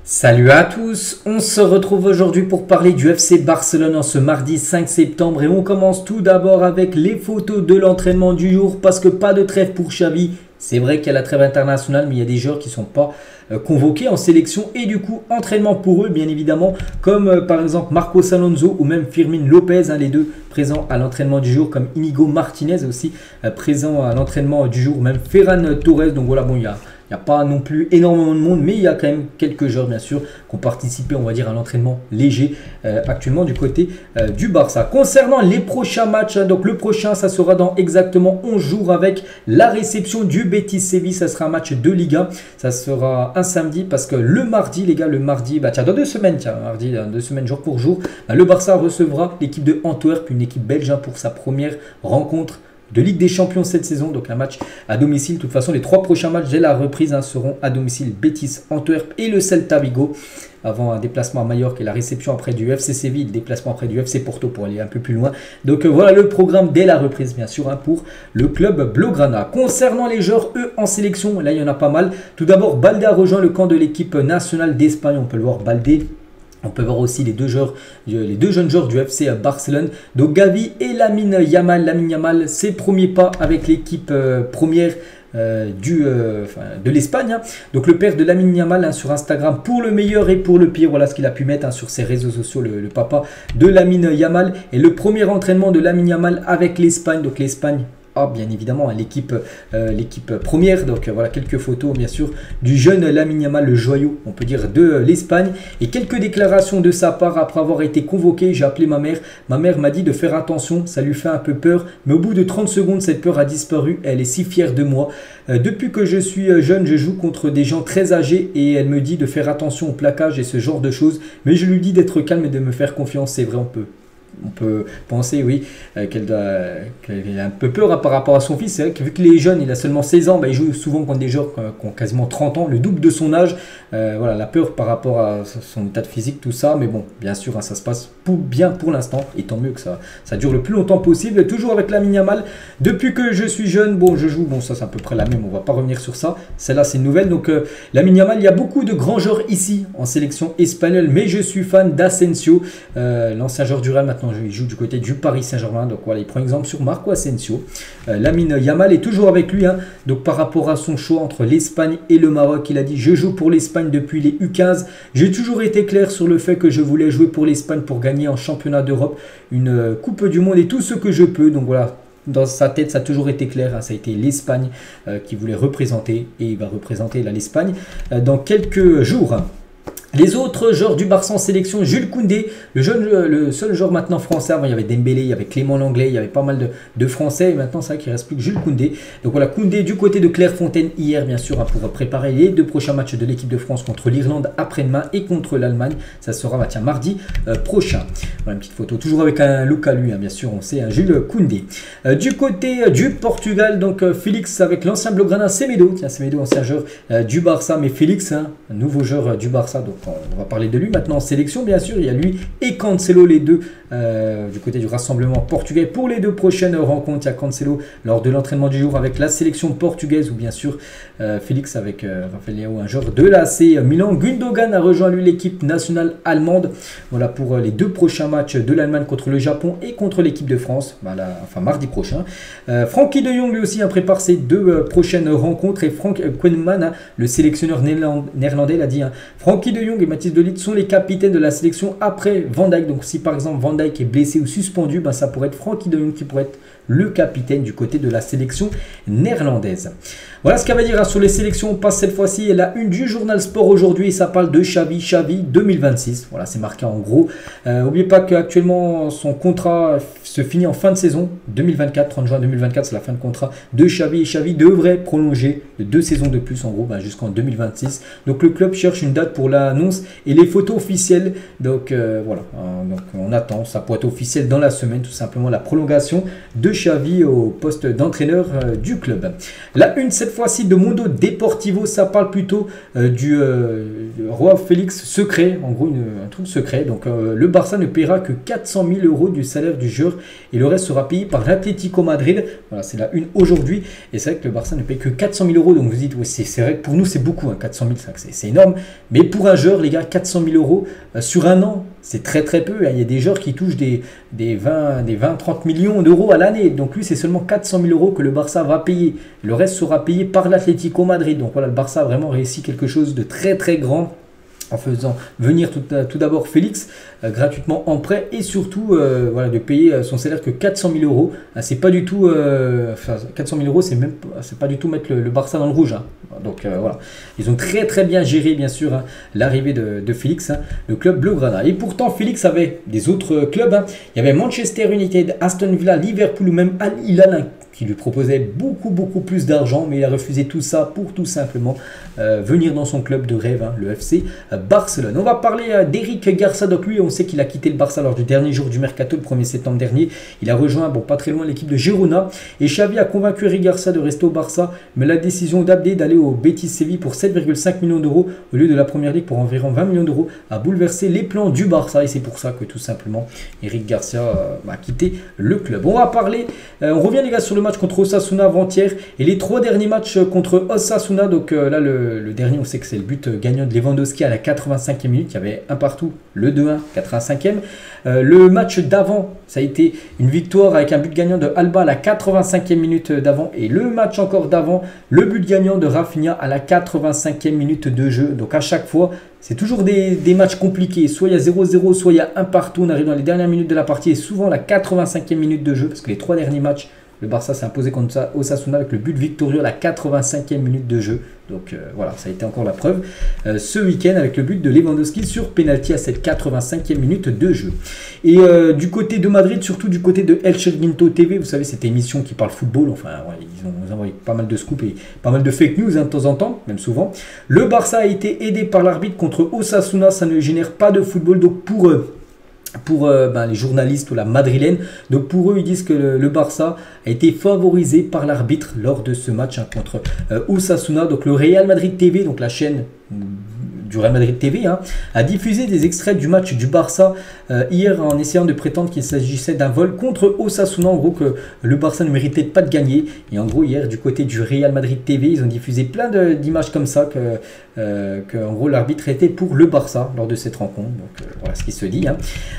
Salut à tous, on se retrouve aujourd'hui pour parler du FC Barcelone en ce mardi 5 septembre et on commence tout d'abord avec les photos de l'entraînement du jour parce que pas de trêve pour Xavi. C'est vrai qu'il y a la trêve internationale mais il y a des joueurs qui ne sont pas convoqués en sélection et du coup entraînement pour eux bien évidemment comme par exemple Marcos Alonso ou même Fermín López, les deux présents à l'entraînement du jour, comme Íñigo Martínez aussi présent à l'entraînement du jour, même Ferran Torres. Donc voilà, bon, il n'y a pas non plus énormément de monde, mais il y a quand même quelques joueurs, bien sûr, qui ont participé, on va dire, à l'entraînement léger actuellement du côté du Barça. Concernant les prochains matchs, donc le prochain, ça sera dans exactement 11 jours avec la réception du Betis Séville. Ça sera un match de Liga. Ça sera un samedi parce que le mardi, les gars, le mardi, tiens, dans 2 semaines, mardi, 2 semaines jour pour jour, le Barça recevra l'équipe de Antwerp, une équipe belge pour sa première rencontre de Ligue des Champions cette saison, donc un match à domicile. De toute façon, les 3 prochains matchs dès la reprise seront à domicile: Betis, Antwerp et le Celta Vigo, avant un déplacement à Majorque et la réception après du FC Séville, le déplacement après du FC Porto pour aller un peu plus loin. Donc voilà le programme dès la reprise, bien sûr, pour le club Blaugrana. Concernant les joueurs, eux, en sélection, là il y en a pas mal. Tout d'abord, Baldé a rejoint le camp de l'équipe nationale d'Espagne. On peut le voir, Baldé. On peut voir aussi les deux jeunes joueurs du FC Barcelone, donc Gavi et Lamine Yamal. Lamine Yamal, ses premiers pas avec l'équipe première de l'Espagne. Donc le père de Lamine Yamal sur Instagram, pour le meilleur et pour le pire, voilà ce qu'il a pu mettre sur ses réseaux sociaux, le papa de Lamine Yamal. Et le premier entraînement de Lamine Yamal avec l'Espagne, donc l'Espagne, bien évidemment, l'équipe première. Donc voilà quelques photos bien sûr du jeune Lamine Yamal, le joyau on peut dire de l'Espagne, et quelques déclarations de sa part après avoir été convoqué. J'ai appelé ma mère m'a dit de faire attention, ça lui fait un peu peur, mais au bout de 30 secondes cette peur a disparu, elle est si fière de moi. Depuis que je suis jeune, je joue contre des gens très âgés et elle me dit de faire attention au plaquage et ce genre de choses, mais je lui dis d'être calme et de me faire confiance. C'est vrai, on peut penser, oui, qu'elle a un peu peur par rapport à son fils. C'est vrai que vu qu'il est jeune, il a seulement 16 ans, il joue souvent contre des joueurs qui ont quasiment 30 ans, le double de son âge. Voilà, la peur par rapport à son état de physique, tout ça. Mais bon, bien sûr, ça se passe bien pour l'instant. Et tant mieux que ça dure le plus longtemps possible. Toujours avec Lamine Yamal. Depuis que je suis jeune, je joue. Bon, ça c'est à peu près la même, on va pas revenir sur ça. Celle-là, c'est une nouvelle. Donc, Lamine Yamal, il y a beaucoup de grands joueurs ici en sélection espagnole. Mais je suis fan d'Asensio, l'ancien joueur du Real. Maintenant, il joue du côté du Paris Saint-Germain. Donc voilà, il prend exemple sur Marco Asensio. Lamine Yamal est toujours avec lui. Donc par rapport à son choix entre l'Espagne et le Maroc, il a dit: je joue pour l'Espagne depuis les U15. J'ai toujours été clair sur le fait que je voulais jouer pour l'Espagne pour gagner en championnat d'Europe, une Coupe du Monde et tout ce que je peux. Donc voilà, dans sa tête, ça a toujours été clair. Ça a été l'Espagne qui voulait représenter, et il va représenter l'Espagne dans quelques jours. Les autres joueurs du Barça en sélection: Jules Koundé, le seul joueur maintenant français. Avant, il y avait Dembélé, il y avait Clément Lenglet, il y avait pas mal de Français. Et maintenant, c'est vrai qu'il ne reste plus que Jules Koundé. Donc voilà, Koundé du côté de Clairefontaine hier, bien sûr, pour préparer les 2 prochains matchs de l'équipe de France contre l'Irlande après-demain et contre l'Allemagne. Ça sera mardi prochain. Voilà une petite photo, toujours avec un look à lui, bien sûr, on sait, Jules Koundé. Du côté du Portugal, donc Félix avec l'ancien Blaugrana, Semedo. Tiens, Semedo, ancien joueur du Barça, mais Félix, un nouveau joueur du Barça. Donc on va parler de lui maintenant en sélection, bien sûr. Il y a lui et Cancelo, les deux du côté du rassemblement portugais pour les 2 prochaines rencontres. Il y a Cancelo lors de l'entraînement du jour avec la sélection portugaise, ou bien sûr Félix avec Rafael Leao, un joueur de l'AC Milan. Gundogan a rejoint lui l'équipe nationale allemande. Voilà pour les 2 prochains matchs de l'Allemagne contre le Japon et contre l'équipe de France, mardi prochain. Frenkie de Jong lui aussi prépare ses 2 prochaines rencontres, et Frank Koeman, le sélectionneur néerlandais, l'a dit. Frenkie de Jong et Mathis de Ligt sont les capitaines de la sélection après Van Dijk. Donc si par exemple Van Dijk est blessé ou suspendu, ça pourrait être Frenkie de Jong qui pourrait être le capitaine du côté de la sélection néerlandaise. Voilà ce qu'elle va dire sur les sélections. On passe cette fois-ci à la une du journal Sport aujourd'hui, et ça parle de Xavi 2026. Voilà, c'est marqué en gros. N'oubliez pas qu'actuellement son contrat se finit en fin de saison 2024, 30 juin 2024, c'est la fin de contrat de Xavi, et Xavi devrait prolonger de 2 saisons de plus en gros, jusqu'en 2026. Donc le club cherche une date pour l'annonce et les photos officielles. Donc voilà, donc on attend, ça pourrait être officiel dans la semaine, tout simplement, la prolongation de Xavi au poste d'entraîneur du club. La une cette fois-ci de Mundo Deportivo, ça parle plutôt du Roi Félix secret, en gros un truc secret. Donc le Barça ne paiera que 400 000 euros du salaire du joueur et le reste sera payé par l'Atlético Madrid. Voilà, c'est la une aujourd'hui et c'est vrai que le Barça ne paye que 400 000 euros. Donc vous dites, ouais, c'est vrai que pour nous c'est beaucoup, hein, 400 000, c'est énorme. Mais pour un joueur, les gars, 400 000 euros sur un an, c'est très peu. Il y a des joueurs qui touchent des 20-30 millions d'euros à l'année. Donc lui, c'est seulement 400 000 euros que le Barça va payer. Le reste sera payé par l'Atlético Madrid. Donc voilà, le Barça a vraiment réussi quelque chose de très grand en faisant venir tout d'abord Félix gratuitement en prêt et surtout voilà, de payer son salaire que 400 000 euros. C'est pas du tout 400 000 euros, c'est pas du tout mettre le Barça dans le rouge, hein. Donc voilà, ils ont très bien géré bien sûr, hein, l'arrivée de Félix, hein, le club blaugrana. Et pourtant Félix avait des autres clubs, hein. Il y avait Manchester United, Aston Villa, Liverpool ou même Al Hilal, hein, qui lui proposait beaucoup plus d'argent, mais il a refusé tout ça pour tout simplement venir dans son club de rêve, hein, le FC Barcelone. On va parler d'Eric Garcia. Donc lui, on sait qu'il a quitté le Barça lors du dernier jour du mercato, le 1er septembre dernier. Il a rejoint, bon, pas très loin, l'équipe de Girona. Et Xavi a convaincu Eric Garcia de rester au Barça, mais la décision d'Abdé d'aller au Betis Séville pour 7,5 millions d'euros au lieu de la Première Ligue pour environ 20 millions d'euros a bouleversé les plans du Barça. Et c'est pour ça que tout simplement Eric Garcia a quitté le club. On va parler, on revient les gars sur le match contre Osasuna avant-hier et les 3 derniers matchs contre Osasuna. Donc là, le dernier, on sait que c'est le but gagnant de Lewandowski à la 85e minute. Il y avait un partout, le 2-1, 85e. Le match d'avant, ça a été une victoire avec un but gagnant de Alba à la 85e minute d'avant. Et le match encore d'avant, le but gagnant de Rafinha à la 85e minute de jeu. Donc à chaque fois, c'est toujours des matchs compliqués. Soit il y a 0-0, soit il y a un partout. On arrive dans les dernières minutes de la partie et souvent la 85e minute de jeu parce que les 3 derniers matchs, le Barça s'est imposé contre Osasuna avec le but victorieux à la 85e minute de jeu. Donc voilà, ça a été encore la preuve ce week-end avec le but de Lewandowski sur penalty à cette 85e minute de jeu. Et du côté de Madrid, surtout du côté de El Chiringuito TV, vous savez, cette émission qui parle football, enfin ouais, ils ont envoyé pas mal de scoops et pas mal de fake news, hein, de temps en temps, même souvent. Le Barça a été aidé par l'arbitre contre Osasuna, ça ne génère pas de football, donc pour les journalistes ou la madrilène. Donc pour eux, ils disent que le Barça a été favorisé par l'arbitre lors de ce match, hein, contre Osasuna. Donc le Real Madrid TV, donc la chaîne du Real Madrid TV, hein, a diffusé des extraits du match du Barça hier en essayant de prétendre qu'il s'agissait d'un vol contre Osasuna, en gros que le Barça ne méritait pas de gagner. Et en gros hier du côté du Real Madrid TV, ils ont diffusé plein d'images comme ça que en gros l'arbitre était pour le Barça lors de cette rencontre. Donc voilà ce qui se dit, hein.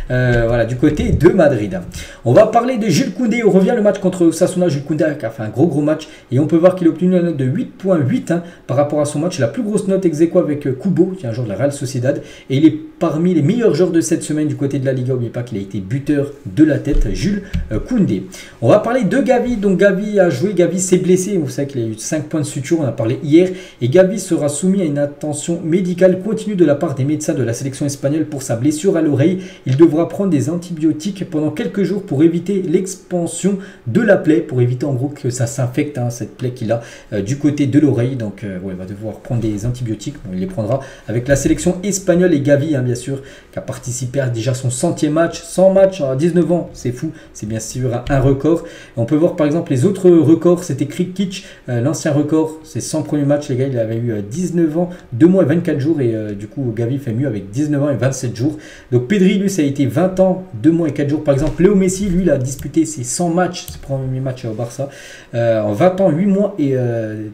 Voilà du côté de Madrid. On va parler de Jules Koundé. On revient le match contre Osasuna. Jules Koundé a fait un gros match et on peut voir qu'il a obtenu une note de 8.8, hein, par rapport à son match. La plus grosse note ex aequo avec Kubo, qui est un joueur de la Real Sociedad, et il est parmi les meilleurs joueurs de cette semaine du côté de la Liga. N'oubliez pas qu'il a été buteur de la tête, Jules Koundé. On va parler de Gavi. Donc Gavi a joué, Gavi s'est blessé. Vous savez qu'il a eu 5 points de suture, on en a parlé hier, et Gavi sera soumis à une attention médicale continue de la part des médecins de la sélection espagnole pour sa blessure à l'oreille. Il devra prendre des antibiotiques pendant quelques jours pour éviter l'expansion de la plaie, pour éviter en gros que ça s'infecte, hein, cette plaie qu'il a du côté de l'oreille. Donc ouais, il va devoir prendre des antibiotiques. Bon, il les prendra avec la sélection espagnole. Et Gavi, hein, bien sûr, qui a participé à déjà son 100e match, 100 matchs à 19 ans, c'est fou, c'est bien sûr un record. Et on peut voir par exemple les autres records, c'était Krikic, l'ancien record, ses 100 premiers matchs, les gars, il avait eu 19 ans, 2 mois et 24 jours, et du coup Gavi fait mieux avec 19 ans et 27 jours. Donc Pedri, lui, ça a été 20 ans, 2 mois et 4 jours. Par exemple, Léo Messi, lui, il a disputé ses 100 matchs, ses premiers matchs au Barça, en 20 ans, 8 mois et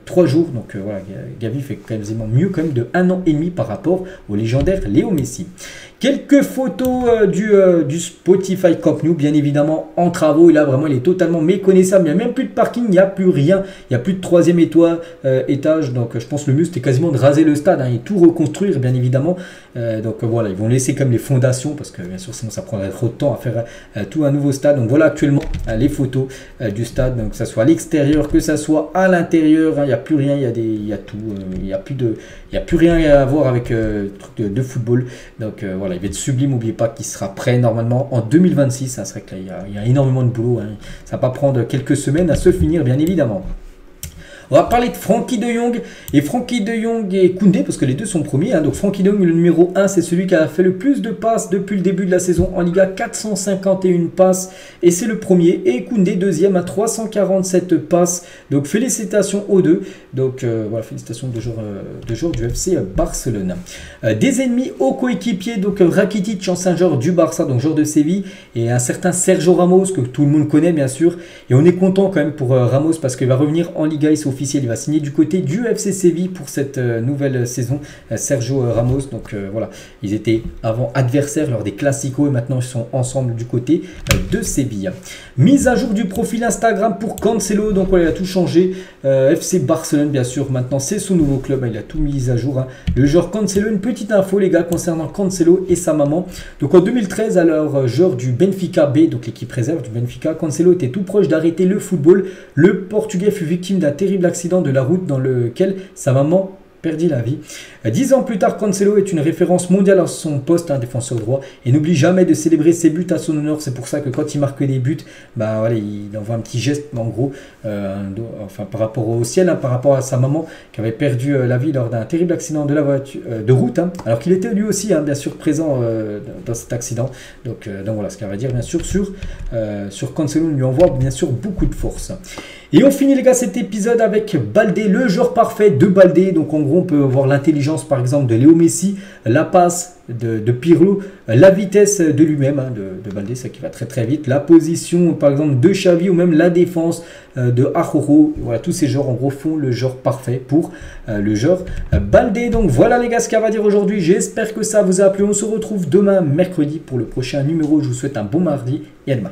3 jours. Donc voilà, Gavi fait quasiment mieux quand même de 1 an et demi par rapport au légendaire Léo Messi. Quelques photos du Spotify Camp Nou, bien évidemment en travaux. Et là, vraiment, il est totalement méconnaissable. Il n'y a même plus de parking, il n'y a plus rien. Il n'y a plus de 3e étage. Donc, je pense que le mieux, c'était quasiment de raser le stade, hein, et tout reconstruire, bien évidemment. Donc, voilà, ils vont laisser comme les fondations parce que, bien sûr, sinon, ça prendrait trop de temps à faire tout un nouveau stade. Donc, voilà actuellement les photos du stade. Donc, que ce soit à l'extérieur, que ce soit à l'intérieur, hein, il n'y a plus rien. Il y a tout. Il n'y a plus rien à voir avec truc de football. Donc, voilà. Il va être sublime, n'oubliez pas qu'il sera prêt normalement en 2026. Ça serait que là, il y a énormément de boulot, hein. Ça va pas prendre quelques semaines à se finir, bien évidemment. On va parler de Frenkie de Jong. Et Frenkie de Jong et Koundé, parce que les deux sont premiers. Donc Frenkie de Jong, le numéro 1, c'est celui qui a fait le plus de passes depuis le début de la saison en Liga. 451 passes. Et c'est le premier. Et Koundé, deuxième, à 347 passes. Donc félicitations aux deux. Donc voilà, félicitations de joueurs du FC Barcelone. Des ennemis aux coéquipiers. Donc Rakitic, ancien joueur du Barça, donc joueur de Séville. Et un certain Sergio Ramos, que tout le monde connaît bien sûr. Et on est content quand même pour Ramos parce qu'il va revenir en Liga, c'est officiel. Il va signer du côté du FC Séville pour cette nouvelle saison. Sergio Ramos, donc voilà. Ils étaient avant adversaires lors des Clasico et maintenant ils sont ensemble du côté de Séville. Mise à jour du profil Instagram pour Cancelo, donc voilà, il a tout changé. FC Barcelone bien sûr, maintenant c'est son nouveau club, il a tout mis à jour. Le joueur Cancelo, une petite info les gars concernant Cancelo et sa maman. Donc en 2013, alors joueur du Benfica B, donc l'équipe réserve du Benfica, Cancelo était tout proche d'arrêter le football. Le Portugais fut victime d'un terrible accident de la route dans lequel sa maman perdit la vie. 10 ans plus tard, Cancelo est une référence mondiale à son poste, défenseur droit, et n'oublie jamais de célébrer ses buts à son honneur. C'est pour ça que quand il marque des buts, bah voilà, il envoie un petit geste, en gros, enfin par rapport au ciel, par rapport à sa maman qui avait perdu la vie lors d'un terrible accident de la voiture, de route, alors qu'il était lui aussi, bien sûr, présent dans cet accident. Donc voilà, ce qu'il va dire bien sûr sur Cancelo, on lui envoie bien sûr beaucoup de force. Et on finit les gars cet épisode avec Baldé, le joueur parfait de Baldé. Donc en gros on peut voir l'intelligence par exemple de Léo Messi, la passe de Pirlo, la vitesse de lui-même, de Baldé, ça qui va très très vite, la position par exemple de Xavi ou même la défense de Arrojo. Voilà, tous ces joueurs en gros font le joueur parfait pour le joueur Baldé. Donc voilà les gars ce qu'on va dire aujourd'hui, j'espère que ça vous a plu. On se retrouve demain mercredi pour le prochain numéro. Je vous souhaite un bon mardi et à demain.